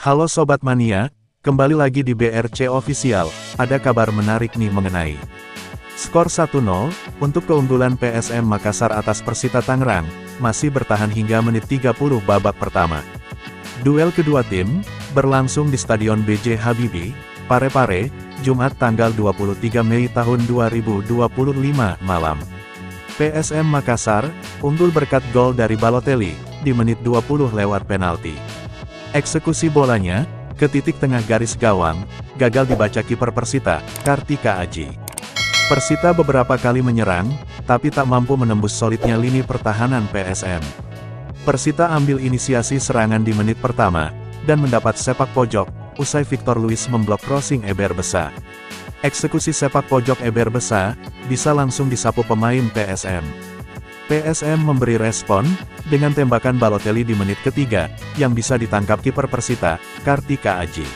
Halo Sobat Mania, kembali lagi di BRC Official, ada kabar menarik nih mengenai skor 1-0, untuk keunggulan PSM Makassar atas Persita Tangerang, masih bertahan hingga menit 30 babak pertama. Duel kedua tim, berlangsung di Stadion B.J. Habibie, Parepare, Jumat tanggal 23 Mei tahun 2025 malam. PSM Makassar, unggul berkat gol dari Balotelli, di menit 20 lewat penalti. Eksekusi bolanya, ke titik tengah garis gawang, gagal dibaca kiper Persita, Kartika Aji. Persita beberapa kali menyerang, tapi tak mampu menembus solidnya lini pertahanan PSM. Persita ambil inisiasi serangan di menit pertama, dan mendapat sepak pojok, usai Victor Luis memblok crossing Eber Besa. Eksekusi sepak pojok Eber Besa, bisa langsung disapu pemain PSM. PSM memberi respon, dengan tembakan Balotelli di menit ketiga, yang bisa ditangkap kiper Persita, Kartika Aji.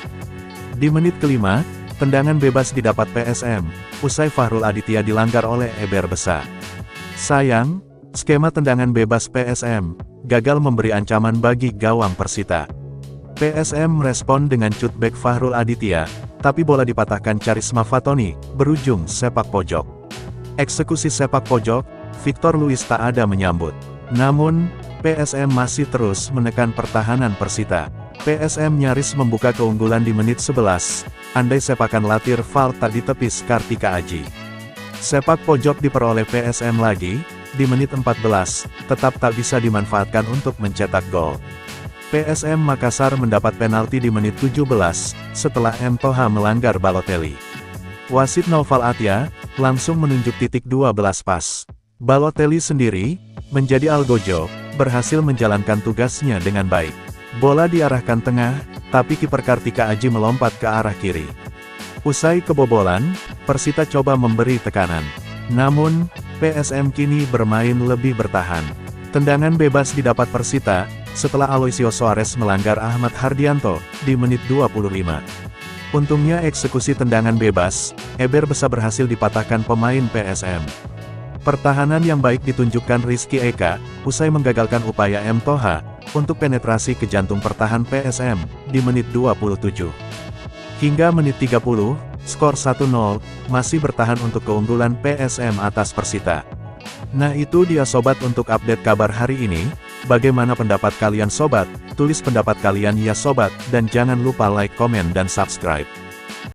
Di menit kelima, tendangan bebas didapat PSM, usai Fahrul Aditya dilanggar oleh Eber Besa. Sayang, skema tendangan bebas PSM, gagal memberi ancaman bagi gawang Persita. PSM merespon dengan cutback Fahrul Aditya, tapi bola dipatahkan Charisma Fatoni, berujung sepak pojok. Eksekusi sepak pojok, Victor Luis tak ada menyambut. Namun, PSM masih terus menekan pertahanan Persita. PSM nyaris membuka keunggulan di menit 11, andai sepakan Latir Fall tak ditepis Kartika Aji. Sepak pojok diperoleh PSM lagi, di menit 14, tetap tak bisa dimanfaatkan untuk mencetak gol. PSM Makassar mendapat penalti di menit 17, setelah M. Toha melanggar Balotelli. Wasit Naufal Atya, langsung menunjuk titik 12 pas. Balotelli sendiri, menjadi algojo, berhasil menjalankan tugasnya dengan baik. Bola diarahkan tengah, tapi kiper Kartika Aji melompat ke arah kiri. Usai kebobolan, Persita coba memberi tekanan. Namun, PSM kini bermain lebih bertahan. Tendangan bebas didapat Persita, setelah Aloisio Soares melanggar Ahmad Hardianto, di menit 25. Untungnya eksekusi tendangan bebas, Eber Besa berhasil dipatahkan pemain PSM. Pertahanan yang baik ditunjukkan Rizky Eka, usai menggagalkan upaya M. Toha, untuk penetrasi ke jantung pertahan PSM, di menit 27. Hingga menit 30, skor 1-0, masih bertahan untuk keunggulan PSM atas Persita. Nah itu dia sobat untuk update kabar hari ini, bagaimana pendapat kalian sobat? Tulis pendapat kalian ya sobat, dan jangan lupa like, komen dan subscribe.